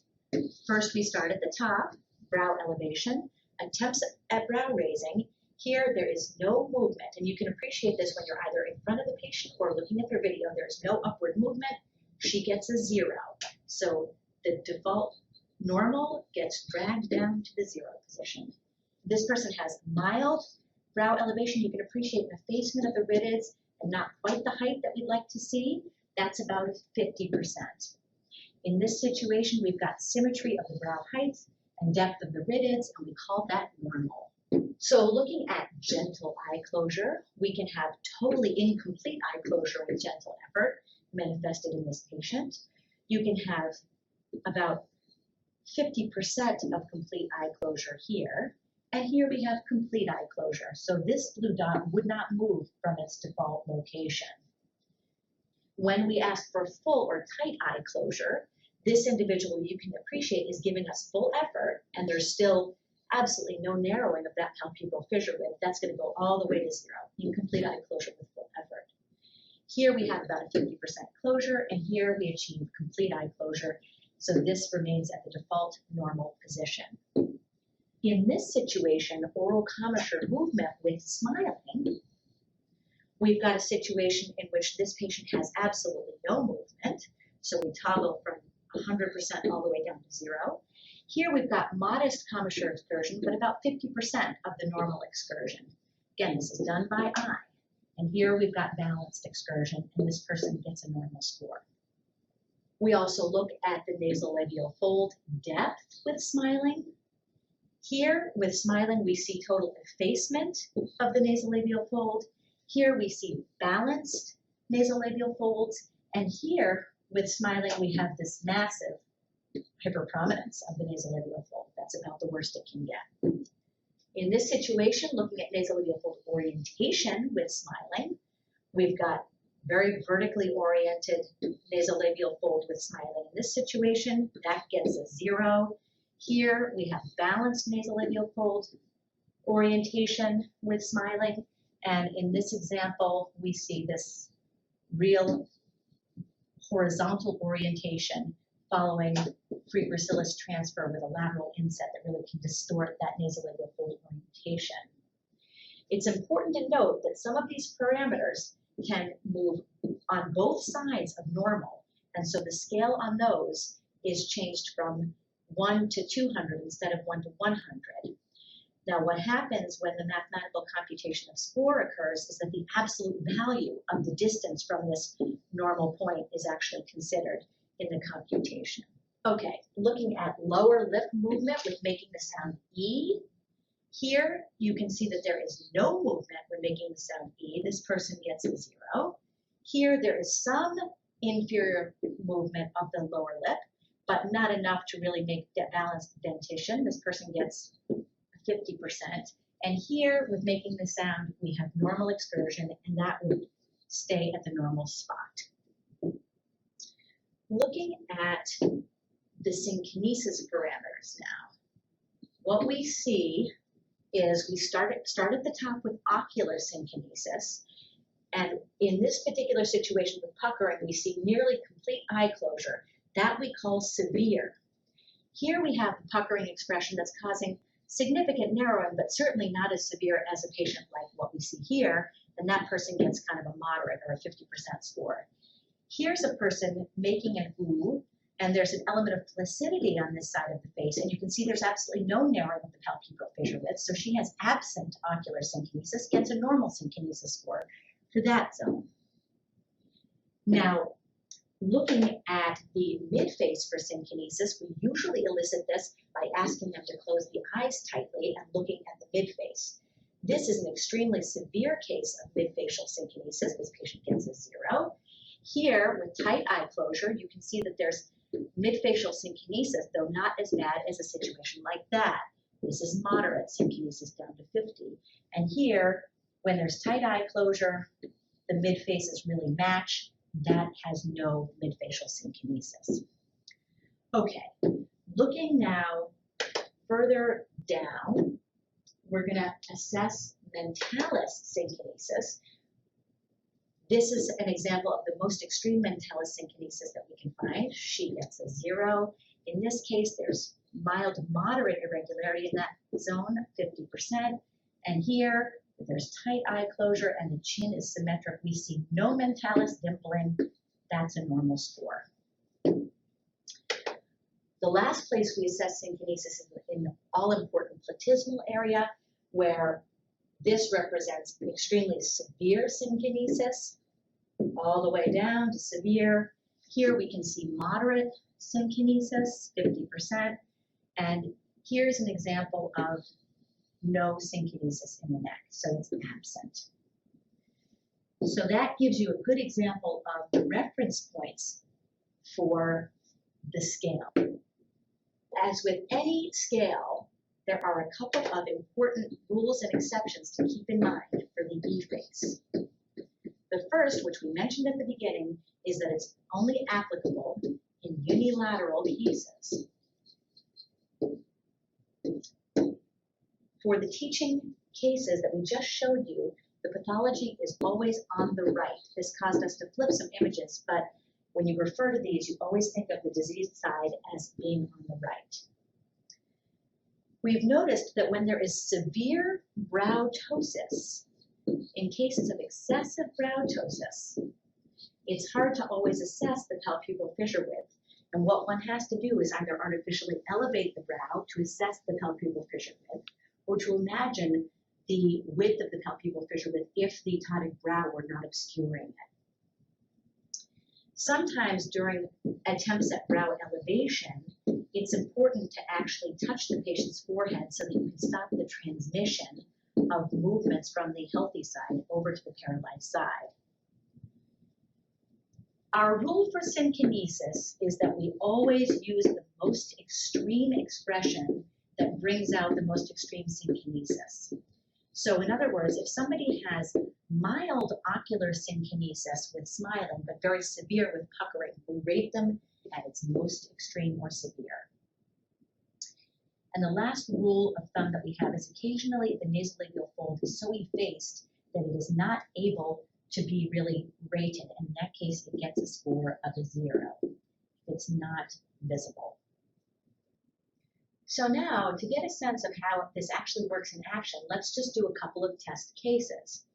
First, we start at the top, brow elevation, attempts at brow raising. Here, there is no movement, and you can appreciate this when you're either in front of the patient or looking at their video. There's no upward movement. She gets a 0. So the default normal gets dragged down to the 0 position. This person has mild brow elevation. You can appreciate an effacement of the iridids and not quite the height that we'd like to see. That's about 50%. In this situation, we've got symmetry of the brow height and depth of the iridids, and we call that normal. So looking at gentle eye closure, we can have totally incomplete eye closure with gentle effort manifested in this patient. You can have about 50% of complete eye closure here, and here we have complete eye closure. So this blue dot would not move from its default location. When we ask for full or tight eye closure, this individual, you can appreciate, is giving us full effort, and there's still absolutely no narrowing of that palpebral fissure width. That's going to go all the way to 0. Incomplete eye closure with full effort. Here we have about a 50% closure, and here we achieve complete eye closure. So this remains at the default normal position. In this situation, oral commissure movement with smiling, we've got a situation in which this patient has absolutely no movement. So we toggle from 100% all the way down to 0. Here we've got modest commissure excursion, but about 50% of the normal excursion. Again, this is done by eye. And here we've got balanced excursion, and this person gets a normal score. We also look at the nasolabial fold depth with smiling. Here, with smiling, we see total effacement of the nasolabial fold. Here we see balanced nasolabial folds. And here, with smiling, we have this massive hyperprominence of the nasolabial fold. That's about the worst it can get. In this situation, looking at nasolabial fold orientation with smiling, we've got very vertically oriented nasolabial fold with smiling. In this situation, that gets a 0. Here we have balanced nasolabial fold orientation with smiling. And in this example, we see this real horizontal orientation following free gracilis transfer with a lateral inset that really can distort that nasolabial fold orientation. It's important to note that some of these parameters can move on both sides of normal, and so the scale on those is changed from 1 to 200 instead of 1 to 100. Now, what happens when the mathematical computation of score occurs is that the absolute value of the distance from this normal point is actually considered in the computation. Okay, looking at lower lip movement with making the sound E. Here, you can see that there is no movement when making the sound E. This person gets a 0. Here, there is some inferior movement of the lower lip, but not enough to really make that balanced dentition. This person gets 50%. And here, with making the sound, we have normal excursion, and that would stay at the normal spot. Looking at the synkinesis parameters now, what we see is we start at the top with ocular synkinesis, and in this particular situation with puckering, we see nearly complete eye closure. That we call severe. Here we have the puckering expression that's causing significant narrowing, but certainly not as severe as a patient like what we see here, and that person gets kind of a moderate or a 50% score. Here's a person making an ooh, and there's an element of placidity on this side of the face, and you can see there's absolutely no narrowing of the palpebral fissure width, so she has absent ocular synkinesis, gets a normal synkinesis score for that zone. Now, looking at the midface for synkinesis, we usually elicit this by asking them to close the eyes tightly and looking at the midface. This is an extremely severe case of midfacial synkinesis. This patient gets a 0. Here, with tight eye closure, you can see that there's midfacial synkinesis, though not as bad as a situation like that. This is moderate synkinesis down to 50. And here, when there's tight eye closure, the midface is really matched. That has no midfacial synkinesis. Okay, looking now further down, we're going to assess mentalis synkinesis. This is an example of the most extreme mentalis synkinesis that we can find. She gets a 0. In this case, there's mild to moderate irregularity in that zone, 50%. And here, if there's tight eye closure and the chin is symmetric, we see no mentalis dimpling. That's a normal score. The last place we assess synkinesis is in the all-important platysmal area, where this represents an extremely severe synkinesis, all the way down to severe. Here we can see moderate synkinesis, 50%, and here's an example of no synkinesis in the neck, so it's absent. So that gives you a good example of the reference points for the scale. As with any scale, there are a couple of important rules and exceptions to keep in mind for the eFACE. The first, which we mentioned at the beginning, is that it's only applicable in unilateral cases. For the teaching cases that we just showed you, the pathology is always on the right. This caused us to flip some images, but when you refer to these, you always think of the diseased side as being on the right. We've noticed that when there is severe brow ptosis, in cases of excessive brow ptosis, it's hard to always assess the palpebral fissure width. And what one has to do is either artificially elevate the brow to assess the palpebral fissure width, or to imagine the width of the palpebral fissure width if the ptotic brow were not obscuring it. Sometimes during attempts at brow elevation, it's important to actually touch the patient's forehead so that you can stop the transmission of movements from the healthy side over to the paralyzed side. Our rule for synkinesis is that we always use the most extreme expression that brings out the most extreme synkinesis. So in other words, if somebody has mild ocular synkinesis with smiling, but very severe with puckering, we rate them at its most extreme or severe. And the last rule of thumb that we have is occasionally the nasolabial fold is so effaced that it is not able to be really rated. In that case, it gets a score of a 0. It's not visible. So now, to get a sense of how this actually works in action, let's just do a couple of test cases.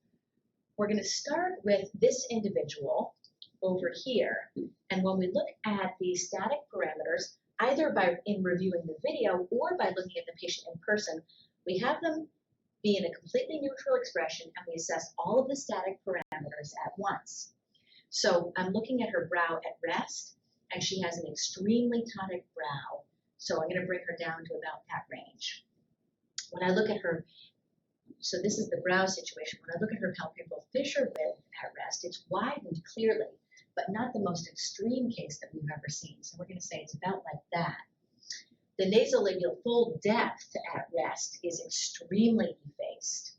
We're going to start with this individual over here, and when we look at the static parameters, either in reviewing the video or by looking at the patient in person, we have them be in a completely neutral expression, and we assess all of the static parameters at once. So I'm looking at her brow at rest, and she has an extremely tonic brow. So I'm going to bring her down to about that range. When I look at her, so this is the brow situation. When I look at her palpebral fissure width at rest, it's widened clearly, but not the most extreme case that we've ever seen. So we're going to say it's about like that. The nasolabial fold depth at rest is extremely effaced.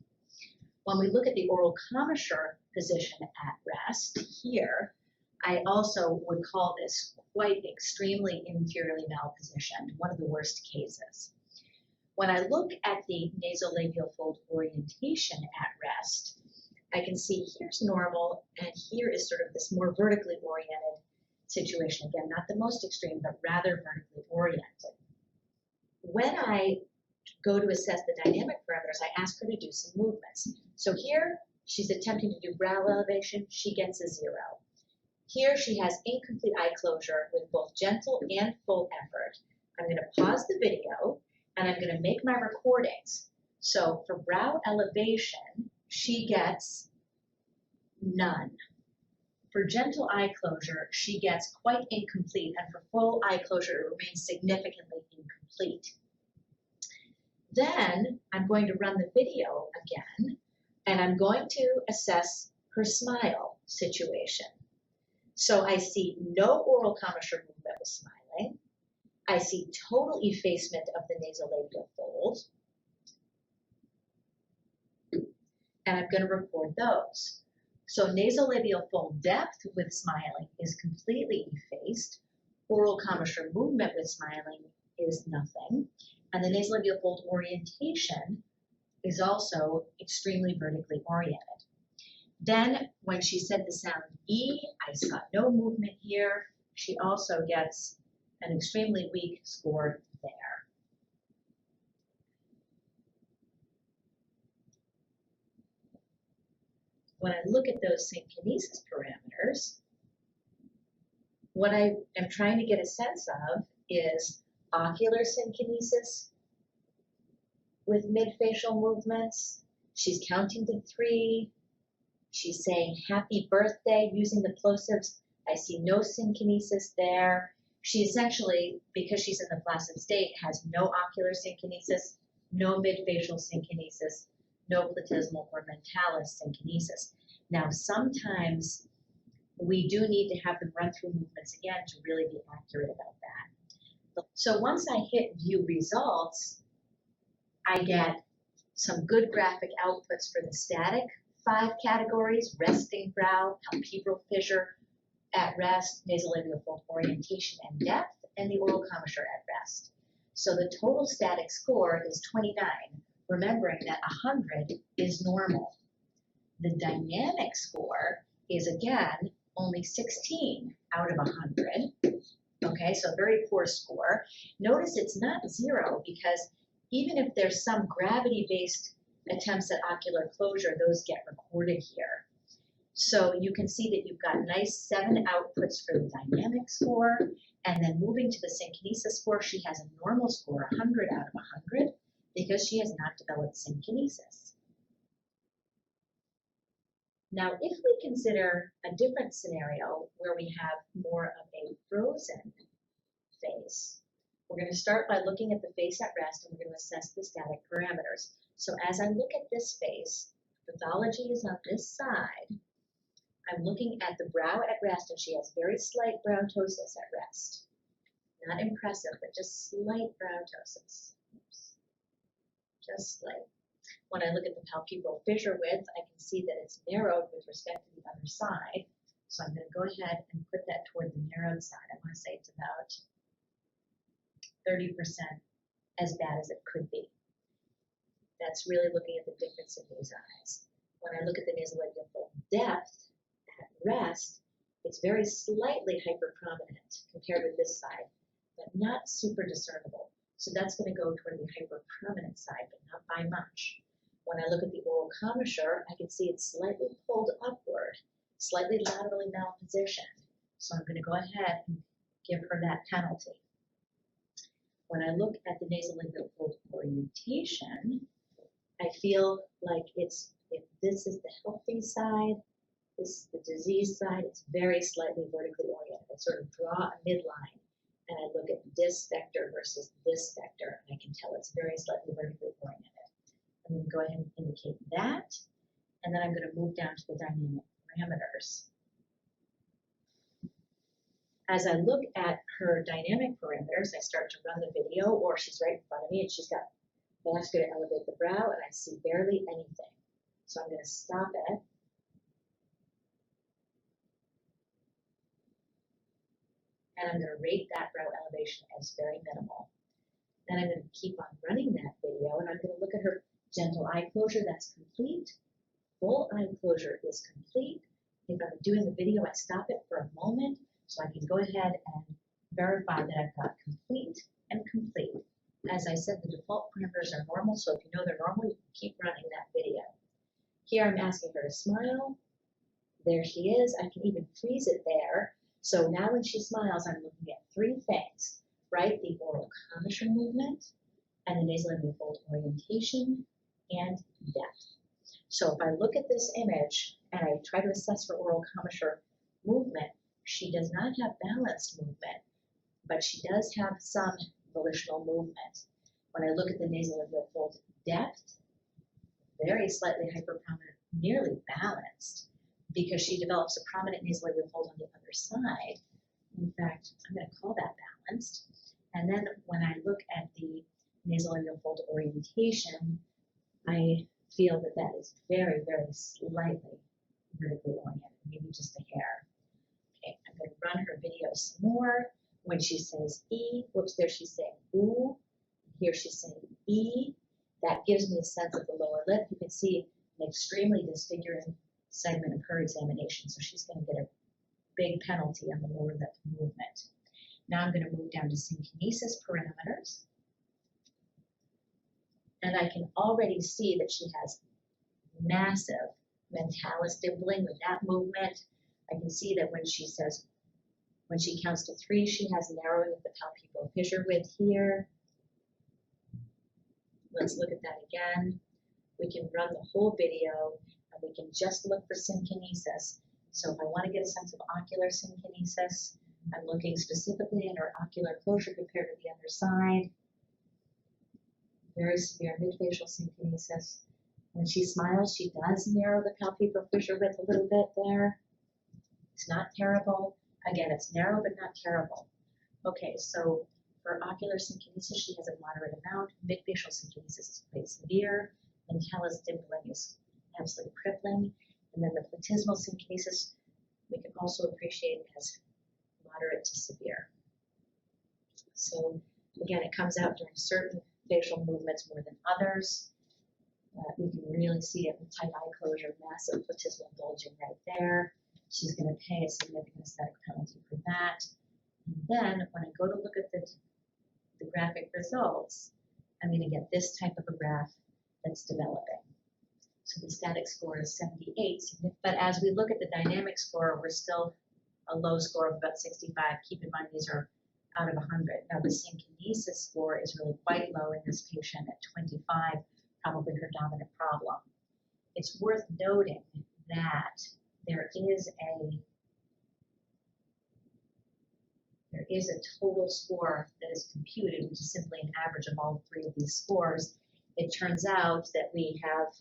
When we look at the oral commissure position at rest here, I also would call this quite extremely inferiorly malpositioned, one of the worst cases. When I look at the nasolabial fold orientation at rest, I can see here's normal, and here is sort of this more vertically oriented situation. Again, not the most extreme, but rather vertically oriented. When I go to assess the dynamic parameters, I ask her to do some movements. So here, she's attempting to do brow elevation. She gets a 0. Here she has incomplete eye closure with both gentle and full effort. I'm going to pause the video, and I'm going to make my recordings. So for brow elevation, she gets none. For gentle eye closure, she gets quite incomplete, and for full eye closure, it remains significantly incomplete. Then I'm going to run the video again, and I'm going to assess her smile situation. So I see no oral commissure movement with smiling. I see total effacement of the nasolabial fold. And I'm going to record those. So nasolabial fold depth with smiling is completely effaced. Oral commissure movement with smiling is nothing. And the nasolabial fold orientation is also extremely vertically oriented. Then when she said the sound E, I saw no movement here. She also gets an extremely weak score there. when I look at those synkinesis parameters, what I am trying to get a sense of is ocular synkinesis with mid-facial movements. She's counting to 3. She's saying happy birthday using the plosives. I see no synkinesis there. She essentially, because she's in the flaccid state, has no ocular synkinesis, no mid-facial synkinesis, no platysmal or mentalis synkinesis. Now, sometimes we do need to have them run through movements again to really be accurate about that. So once I hit view results, I get some good graphic outputs for the static 5 categories: resting brow, palpebral fissure at rest, nasolabial fold orientation and depth, and the oral commissure at rest. So the total static score is 29, remembering that 100 is normal. The dynamic score is, again, only 16 out of 100. Okay, so very poor score. Notice it's not 0 because even if there's some gravity-based attempts at ocular closure, those get recorded here. So you can see that you've got nice 7 outputs for the dynamic score, and then moving to the synkinesis score, she has a normal score, 100 out of 100, because she has not developed synkinesis. Now, if we consider a different scenario where we have more of a frozen face, we're going to start by looking at the face at rest, and we're going to assess the static parameters. So as I look at this face, pathology is on this side. I'm looking at the brow at rest, and she has very slight brow ptosis at rest. Not impressive, but just slight brow ptosis. Oops. Just slight. When I look at the palpebral fissure width, I can see that it's narrowed with respect to the other side. So I'm going to go ahead and put that toward the narrowed side. I want to say it's about 30% as bad as it could be. That's really looking at the difference in these eyes. When I look at the nasolabial fold depth at rest, it's very slightly hyperprominent compared with this side, but not super discernible. So that's going to go toward the hyperprominent side, but not by much. When I look at the oral commissure, I can see it's slightly pulled upward, slightly laterally malpositioned. So I'm going to go ahead and give her that penalty. When I look at the nasolabial fold orientation, I feel like if this is the healthy side, this is the disease side, it's very slightly vertically oriented. I sort of draw a midline, and I look at this vector versus this vector, and I can tell it's very slightly vertically oriented. I'm going to go ahead and indicate that, and then I'm going to move down to the dynamic parameters. As I look at her dynamic parameters, I start to run the video, or she's right in front of me, and she's got vascular to elevate the brow, and I see barely anything. So I'm going to stop it. And I'm going to rate that brow elevation as very minimal. Then I'm going to keep on running that video, and I'm going to look at her gentle eye closure. That's complete. Full eye closure is complete. If I'm doing the video, I stop it for a moment so I can go ahead and verify that I've got complete and complete. As I said, the default parameters are normal, so if you know they're normal, you can keep running that video. Here I'm asking her to smile. There she is. I can even freeze it there. So now when she smiles, I'm looking at 3 things, right? The oral commissure movement, and the nasolabial fold orientation, and depth. So if I look at this image and I try to assess her oral commissure movement, she does not have balanced movement, but she does have some volitional movement. When I look at the nasolabial fold depth, very slightly hyperprominent, nearly balanced, because she develops a prominent nasolabial fold on the other side. In fact, I'm going to call that balanced. And then when I look at the nasolabial fold orientation, I feel that that is very, very slightly vertically oriented, maybe just a hair. Okay, I'm going to run her video some more. When she says E, whoops, there she's saying ooh. Here she's saying E. That gives me a sense of the lower lip. You can see an extremely disfiguring segment of her examination, so she's going to get a big penalty on the lower lip movement. Now I'm going to move down to synkinesis parameters. And I can already see that she has massive Mentalis dimpling with that movement. I can see that when she counts to 3, she has narrowing of the palpebral fissure width here. Let's look at that again. We can run the whole video and we can just look for synkinesis. So if I want to get a sense of ocular synkinesis, I'm looking specifically at her ocular closure compared to the other side. Very severe midfacial synkinesis. When she smiles, she does narrow the palpebral fissure width a little bit there. It's not terrible. Again, it's narrow but not terrible. Okay, so for ocular synkinesis, she has a moderate amount. Midfacial synkinesis is quite severe. Mentalis dimpling is absolutely crippling. And then the platismal synkinesis, we can also appreciate as moderate to severe. So again, it comes out during certain facial movements more than others. We can really see it with tight eye closure, massive platismal bulging right there. She's going to pay a significant aesthetic penalty for that. And then when I go to look at the graphic results, I'm going to get this type of a graph that's developing. So the static score is 78, but as we look at the dynamic score, we're still a low score of about 65. Keep in mind these are out of 100. Now the synkinesis score is really quite low in this patient at 25, probably her dominant problem. It's worth noting that there is a total score that is computed, which is simply an average of all 3 of these scores. It turns out that we have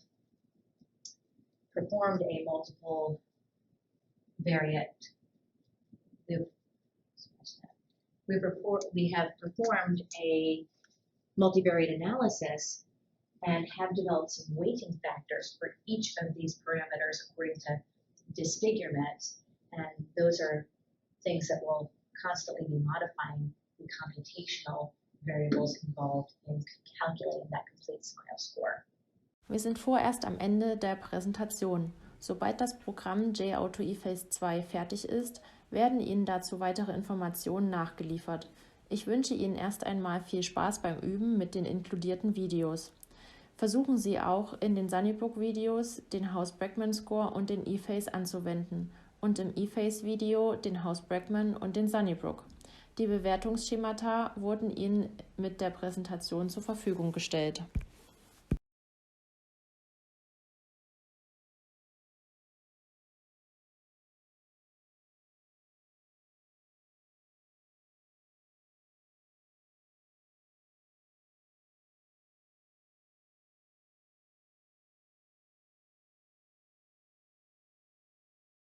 performed a multiple variant. We have performed a multivariate analysis and have developed some weighting factors for each of these parameters according to disfigurement, and those are things that will constantly be modifying the computational variables involved in calculating that complete smile score.
Wir sind vorerst am Ende der Präsentation. Sobald das Programm J-AutoeFACE 2 fertig ist, werden Ihnen dazu weitere Informationen nachgeliefert. Ich wünsche Ihnen erst einmal viel Spaß beim Üben mit den inkludierten Videos. Versuchen Sie auch in den Sunnybrook-Videos den House-Brackman-Score und den eFACE anzuwenden und im eFACE-Video den House-Brackman und den Sunnybrook. Die Bewertungsschemata wurden Ihnen mit der Präsentation zur Verfügung gestellt.